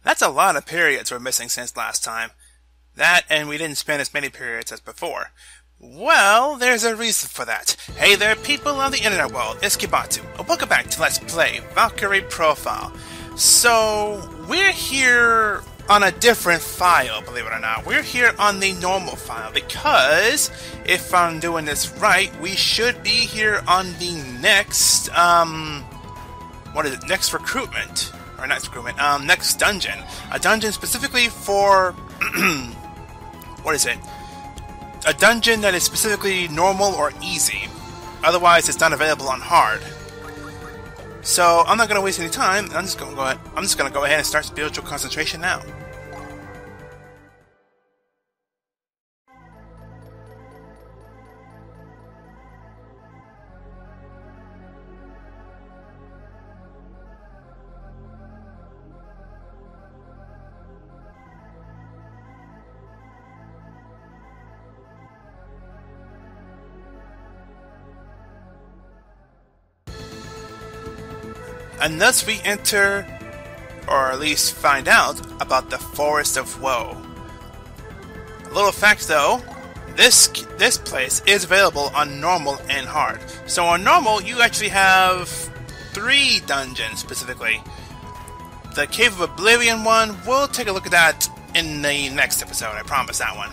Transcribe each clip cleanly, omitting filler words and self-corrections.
That's a lot of periods we're missing since last time. That, and we didn't spend as many periods as before. Well, there's a reason for that. Hey there, people of the internet world, it's Kibatu. Welcome back to Let's Play Valkyrie Profile. So, we're here on a different file, believe it or not. We're here on the normal file, because, if I'm doing this right, we should be here on the next, next recruitment. Or next recruitment, next dungeon. A dungeon specifically for, a dungeon that is specifically normal or easy. Otherwise, it's not available on hard. So I'm not going to waste any time. I'm just going to go ahead and start spiritual concentration now. And thus we enter, or at least find out, about the Forest of Woe. A little fact though, this place is available on normal and hard. So on normal, you actually have 3 dungeons specifically. The Cave of Oblivion one, we'll take a look at that in the next episode, I promise that one.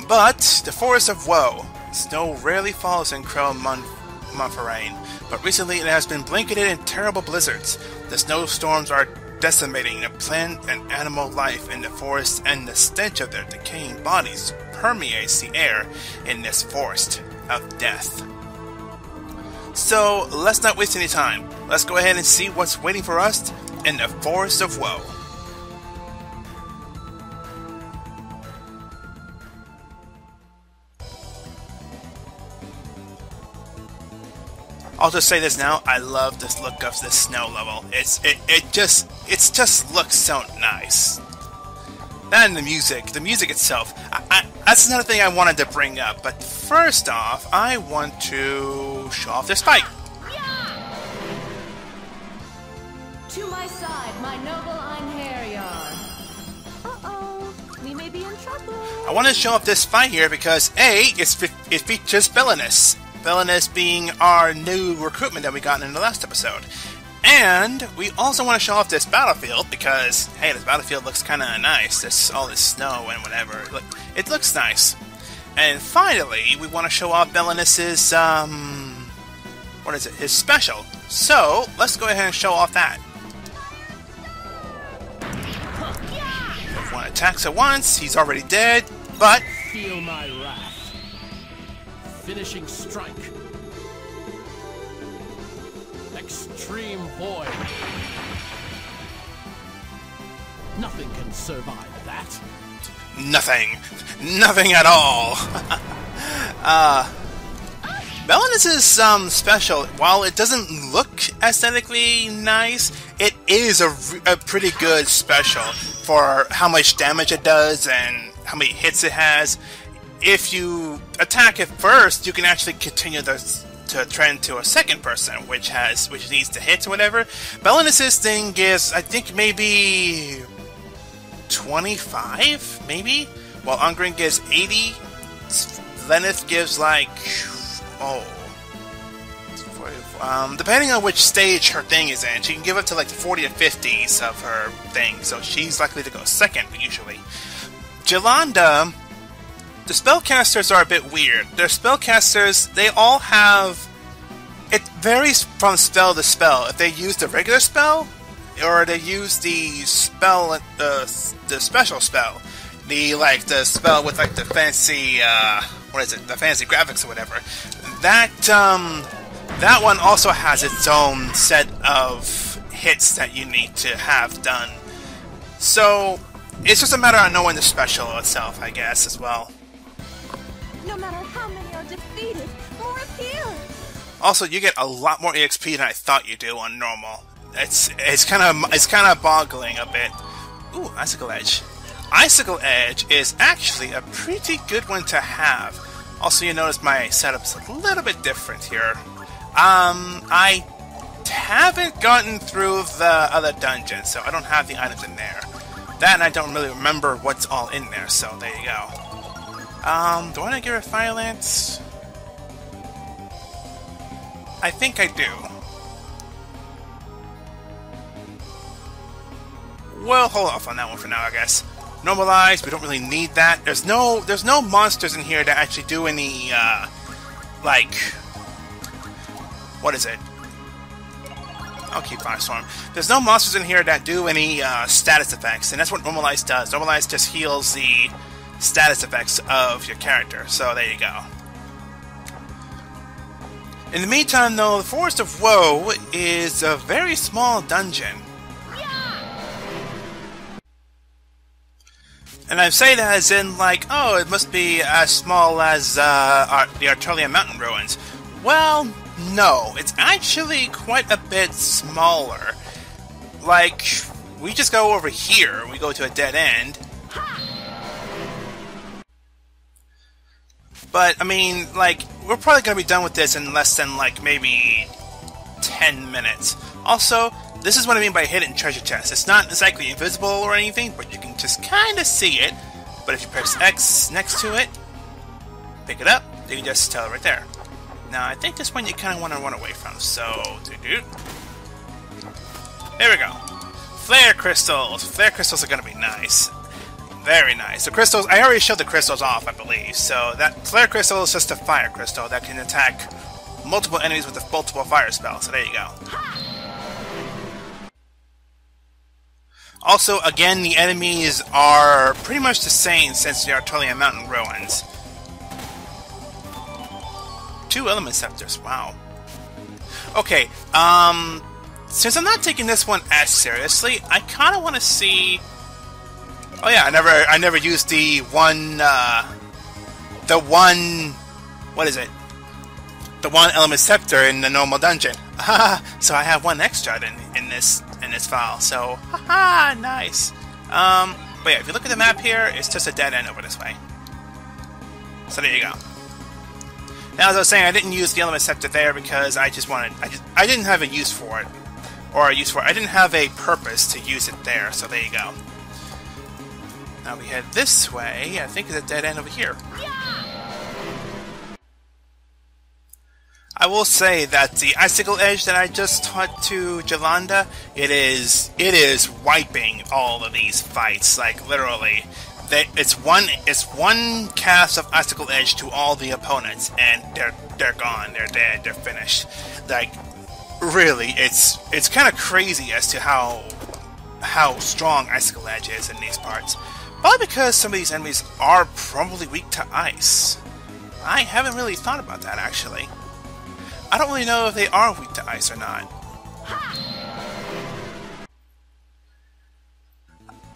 But, the Forest of Woe. Snow rarely falls in Montferrain, but recently it has been blanketed in terrible blizzards. The snowstorms are decimating the plant and animal life in the forest, and the stench of their decaying bodies permeates the air in this forest of death. So, let's not waste any time. Let's go ahead and see what's waiting for us in the Forest of Woe. I'll just say this now, I love this look of this snow level. It just looks so nice. That and the music itself. That's another thing I wanted to bring up, but first off, I want to show off this fight. Yeah! To my side, my noble Einherjar. Uh-oh, we may be in trouble. I want to show off this fight here because it features Belinus. Belinus being our new recruitment that we got in the last episode. And we also want to show off this battlefield because, hey, this battlefield looks kind of nice. There's all this snow and whatever. Look, it looks nice. And finally, we want to show off Belinus's, his special. So, let's go ahead and show off that. If one attacks at once, he's already dead, but... Feel my wrath. Finishing strike. Extreme void. Nothing can survive that. Nothing. Nothing at all. Belinus's special, while it doesn't look aesthetically nice, it is a pretty good special for how much damage it does and how many hits it has. If you attack it first, you can actually continue to trend to a second person, which needs to hit or whatever. Belinus's thing gives, I think, maybe 25, maybe? While Ungrin gives 80, Zenith gives like, depending on which stage her thing is in, she can give up to like the 40 to 50s of her thing, so she's likely to go second, usually. Jolanda... The spellcasters are a bit weird. Their spellcasters, they all have... It varies from spell to spell. If they use the regular spell, or they use the spell, the special spell. The spell with like the fancy, the fancy graphics or whatever. That one also has its own set of hits that you need to have done. So, it's just a matter of knowing the special itself, I guess, as well. No matter how many are defeated, more appear. Also, you get a lot more EXP than I thought you do on normal. It's kind of boggling a bit. Ooh, Icicle Edge. Icicle Edge is actually a pretty good one to have. Also, you notice my setup's a little bit different here. I haven't gotten through the other dungeon, so I don't have the items in there. That, and I don't really remember what's all in there, so there you go. Do I want to give her a Fire Lance? I think I do. We'll hold off on that one for now, I guess. Normalize, we don't really need that. There's no monsters in here that actually do any, like... What is it? I'll keep Firestorm. There's no monsters in here that do any status effects, and that's what Normalize does. Normalize just heals the status effects of your character, so there you go. In the meantime, though, the Forest of Woe is a very small dungeon. And I say that as in, like, oh, it must be as small as the Artelian Mountain Ruins. Well, no, it's actually quite a bit smaller. Like, we just go over here, we go to a dead end. But, I mean, like, we're probably going to be done with this in less than, like, maybe 10 minutes. Also, this is what I mean by hidden treasure chest. It's not exactly invisible or anything, but you can just kind of see it. But if you press X next to it, pick it up, you can just tell it right there. Now, I think this one you kind of want to run away from, so... There we go. Flare crystals! Flare crystals are going to be nice. Very nice. The crystals, I already showed the crystals off, I believe. So that flare crystal is just a fire crystal that can attack multiple enemies with a multiple fire spell. So there you go. Also, again, the enemies are pretty much the same since the Artelian Mountain Ruins. 2 element scepters. Wow. Okay. Since I'm not taking this one as seriously, I kind of want to see. Oh yeah, I never used the one, what is it? The 1 element scepter in the normal dungeon. So I have 1 extra in this file. So, haha, nice. But yeah, if you look at the map here, it's just a dead end over this way. So there you go. Now, as I was saying, I didn't use the element scepter there because I didn't have a use for it, I didn't have a purpose to use it there. So there you go. Now we head this way. I think it's a dead end over here. I will say that the Icicle Edge that I just taught to Jolanda, it is wiping all of these fights. Like literally, it's one cast of Icicle Edge to all the opponents, and they're gone. They're dead. They're finished. Like really, it's kind of crazy as to how strong Icicle Edge is in these parts. Probably because some of these enemies are probably weak to ice. I haven't really thought about that, actually. I don't really know if they are weak to ice or not.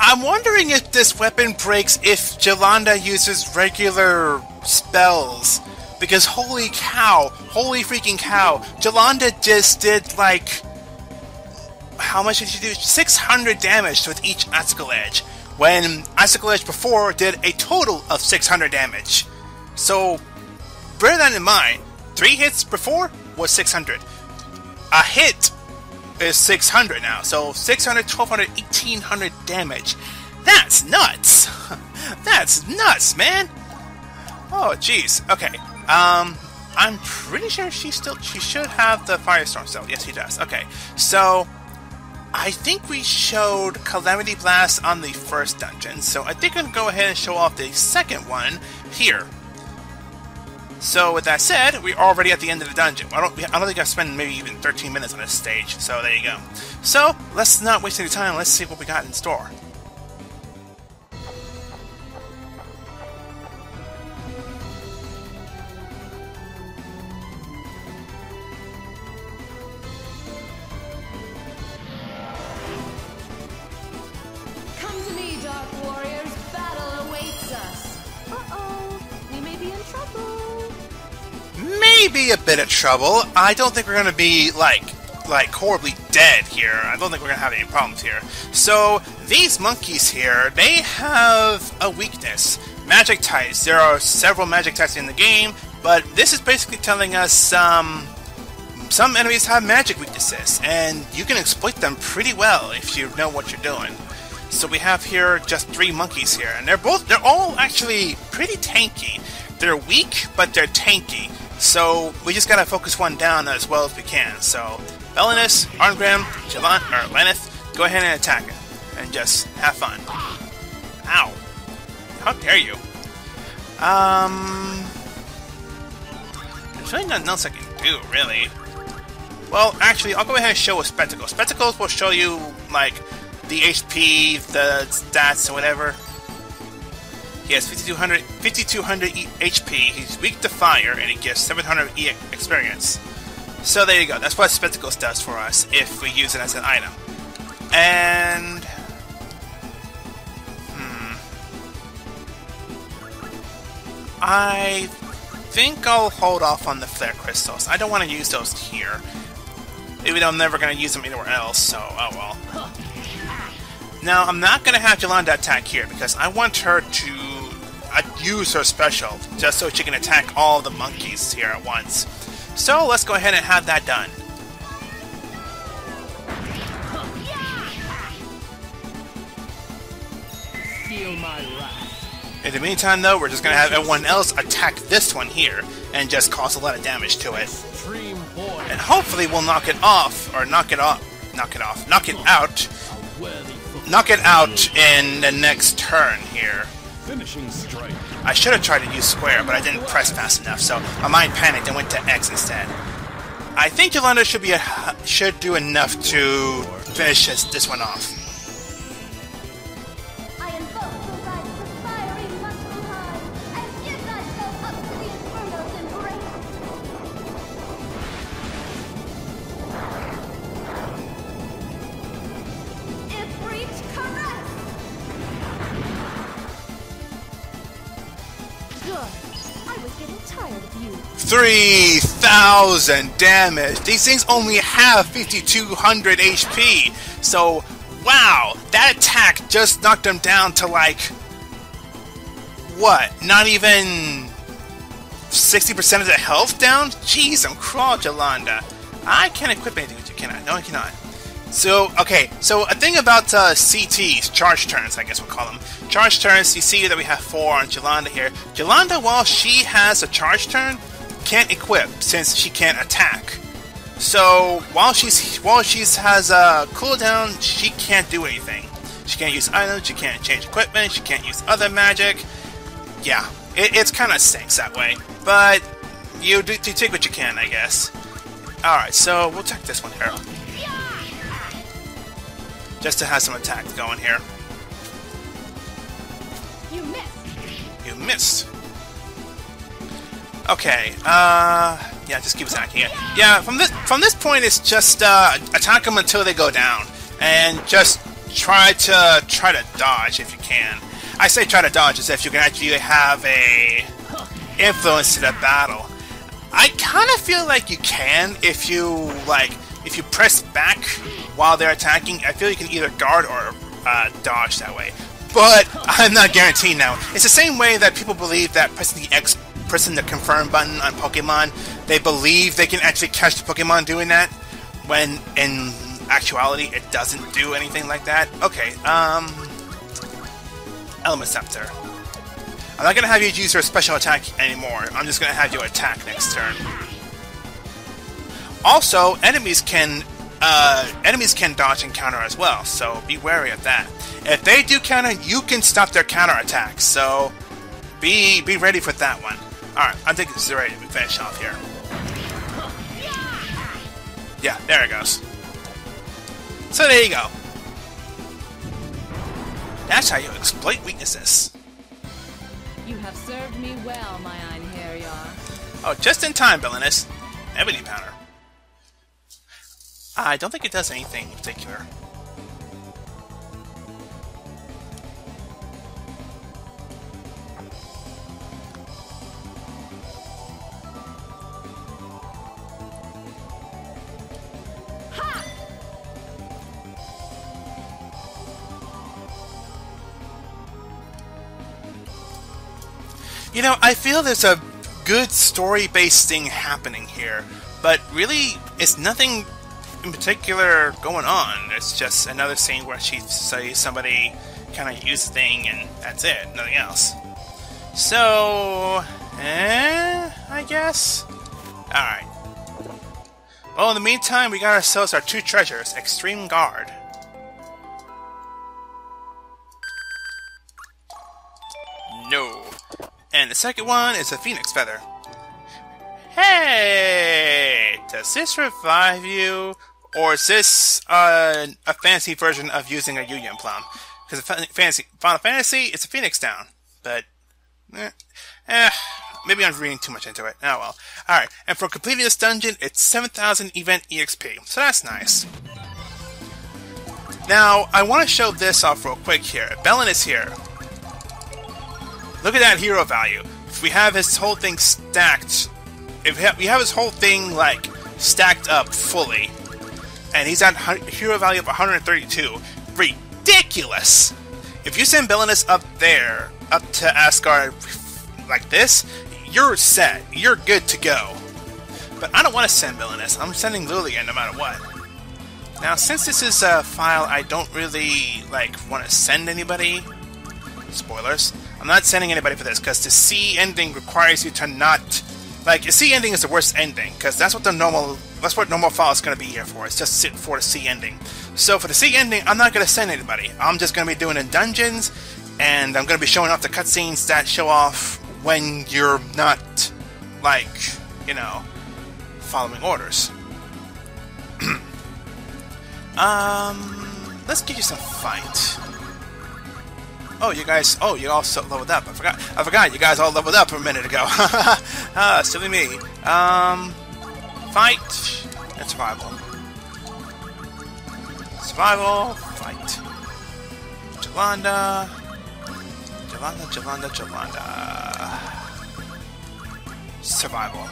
I'm wondering if this weapon breaks if Jolanda uses regular spells. Because holy cow, holy freaking cow, Jolanda just did like... How much did she do? 600 damage with each Icicle Edge. When Icicle Edge before did a total of 600 damage. So, bear that in mind. 3 hits before was 600. A hit is 600 now. So, 600, 1200, 1800 damage. That's nuts! That's nuts, man! Oh, jeez. Okay. I'm pretty sure she should have the Firestorm still. Yes, she does. Okay. So... I think we showed Calamity Blast on the first dungeon, so I think I'm going to go ahead and show off the second one here. So with that said, we're already at the end of the dungeon. I don't think I've spent maybe even 13 minutes on this stage, so there you go. So, let's not waste any time, let's see what we got in store. Maybe a bit of trouble. I don't think we're going to be, like horribly dead here. I don't think we're going to have any problems here. So, these monkeys here, they have a weakness. Magic types. There are several magic types in the game, but this is basically telling us some enemies have magic weaknesses, and you can exploit them pretty well if you know what you're doing. So we have here just 3 monkeys here, and they're all actually pretty tanky. They're weak, but they're tanky. So we just gotta focus one down as well as we can. So Belinus, Arngram, Lenneth, go ahead and attack it. And just have fun. Ow. How dare you? There's really nothing else I can do, really. Well, actually, I'll go ahead and show a Spectacle. Spectacles will show you, like, the HP, the stats, or whatever. He has 5200 HP, he's weak to fire, and he gets 700 experience. So there you go, that's what Spectacles does for us, if we use it as an item. And... I think I'll hold off on the Flare Crystals. I don't want to use those here. Even though I'm never going to use them anywhere else, so oh well. Now, I'm not going to have Yolanda attack here, because I want her to use her special, just so she can attack all the monkeys here at once. So, let's go ahead and have that done. Feel my wrath. In the meantime, though, we're just going to have everyone else attack this one here, and just cause a lot of damage to it. And hopefully we'll knock it off, or knock it out in the next turn here. Finishing strike. I should have tried to use square, but I didn't press fast enough, so my mind panicked and went to X instead. I think Yolanda should do enough to finish this one off. I invoke the right to fiery Muspelheim, and give thyself up to the Inferno's embrace. Ifrit caress! Good. I was getting tired of you. 3,000 damage! These things only have 5,200 HP! So, wow! That attack just knocked them down to like... what? Not even... 60% of the health down? Jeez, I'm crawled, Yolanda. I can't equip anything with you, can I? No, I cannot. So, okay, so a thing about CTs, charge turns, I guess we'll call them. Charge turns, you see that we have 4 on Yolanda here. Yolanda, while she has a charge turn, can't equip, since she can't attack. So, while she has a cooldown, she can't do anything. She can't use items, she can't change equipment, she can't use other magic. Yeah, it's kind of stinks that way. But, you take what you can, I guess. Alright, so we'll attack this one here. Just to have some attacks going here. You missed. You missed. Okay, yeah, just keep attacking it. Yeah, from this point, it's just attack them until they go down, and just try to dodge if you can. I say try to dodge as if you can actually have a influence to the battle. I kind of feel like you can if you press back while they're attacking. I feel you can either guard or dodge that way. But I'm not guaranteed now. It's the same way that people believe that pressing the confirm button on Pokemon, they believe they can actually catch the Pokemon doing that, when in actuality it doesn't do anything like that. Okay, Element Scepter. I'm not gonna have you use your special attack anymore. I'm just gonna have you attack next turn. Also, enemies can dodge and counter as well, so be wary of that. If they do counter, you can stop their counter attacks, so be ready for that one. Alright, I think this is ready to finish off here. Yeah, there it goes. So there you go. That's how you exploit weaknesses. You have served me well, my Einherjar. Oh, just in time, Belinus. Ebony Powder. I don't think it does anything in particular. You know, I feel there's a good story-based thing happening here, but really, it's nothing in particular going on. It's just another scene where she sees somebody kind of use the thing, and that's it. Nothing else. So, I guess. All right. Well, in the meantime, we got ourselves our 2 treasures: Extreme Guard. No. And the second one is a Phoenix Feather. Hey! Does this revive you? Or is this a fancy version of using a Union Plum? Because Final Fantasy, it's a Phoenix down. But, maybe I'm reading too much into it. Oh well. Alright, and for completing this dungeon, it's 7,000 event EXP. So that's nice. Now, I want to show this off real quick here. Bellin is here. Look at that hero value. If we have his whole thing stacked, we have his whole thing, like, stacked up fully, and he's at hero value of 132. Ridiculous! If you send Belinus up there, up to Asgard like this, you're set. You're good to go. But I don't want to send Belinus. I'm sending Lillian no matter what. Now, since this is a file I don't really, like, want to send anybody, spoilers, I'm not sending anybody for this, because the C ending requires you to not... Like, a C ending is the worst ending, because that's what normal file is going to be here for. It's just for the C ending. So for the C ending, I'm not going to send anybody. I'm just going to be doing it in dungeons, and I'm going to be showing off the cutscenes that show off when you're not, like, you know, following orders. Let's get you some fight. Oh, you guys! Oh, you all leveled up. I forgot. You guys all leveled up a minute ago. Silly me. Fight and survival. Survival. Fight. Jolanda. Survival.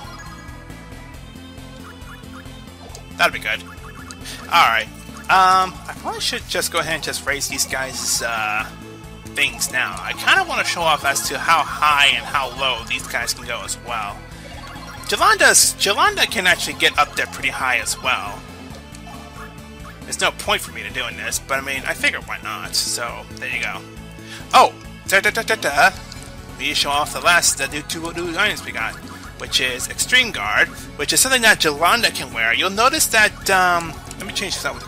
That'd be good. All right. I probably should just go ahead and just raise these guys' things now. I kind of want to show off as to how high and how low these guys can go as well. Jolanda can actually get up there pretty high as well. There's no point for me to doing this, but I mean, I figured why not. So there you go. Oh, we show off the two new items we got, which is Extreme Guard, which is something that Jolanda can wear. You'll notice that let me change this up with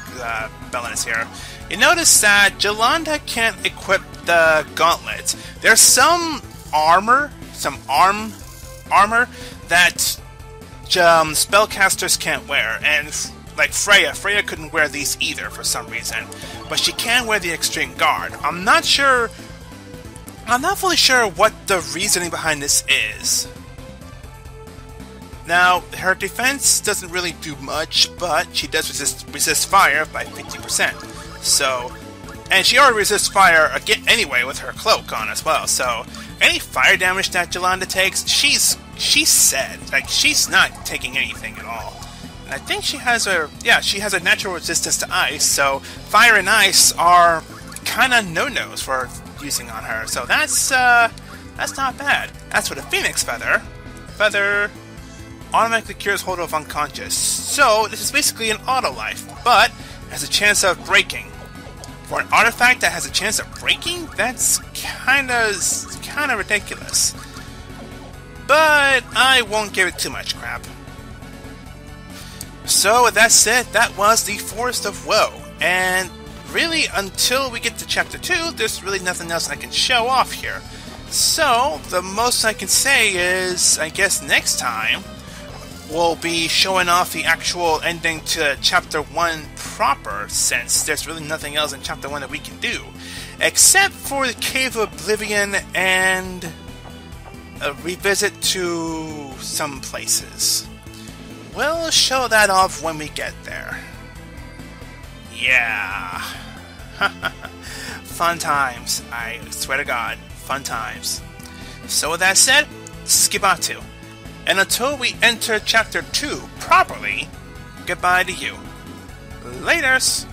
Belinus here. You notice that Jolanda can't equip the gauntlets. There's some armor that spellcasters can't wear, and like Freya couldn't wear these either for some reason, but she can wear the Extreme Guard. I'm not fully sure what the reasoning behind this is. Now, her defense doesn't really do much, but she does resist fire by 50%. So, and she already resists fire again anyway with her cloak on as well. So, any fire damage that Jolanda takes, she's set. Like, she's not taking anything at all. And I think she has a natural resistance to ice. So, fire and ice are kind of no-nos for using on her. So that's not bad. As for the Phoenix Feather, automatically cures holder of unconscious. So this is basically an auto life, but has a chance of breaking. For an artifact that has a chance of breaking, that's kind of ridiculous. But I won't give it too much crap. So with that said, that was the Forest of Woe, and really until we get to Chapter 2, there's really nothing else I can show off here. So the most I can say is, I guess next time we'll be showing off the actual ending to Chapter 1 proper, since there's really nothing else in Chapter 1 that we can do. Except for the Cave of Oblivion and a revisit to some places. We'll show that off when we get there. Yeah. Fun times. I swear to God, fun times. So with that said, Skibatu. And until we enter Chapter 2 properly, goodbye to you. Laters!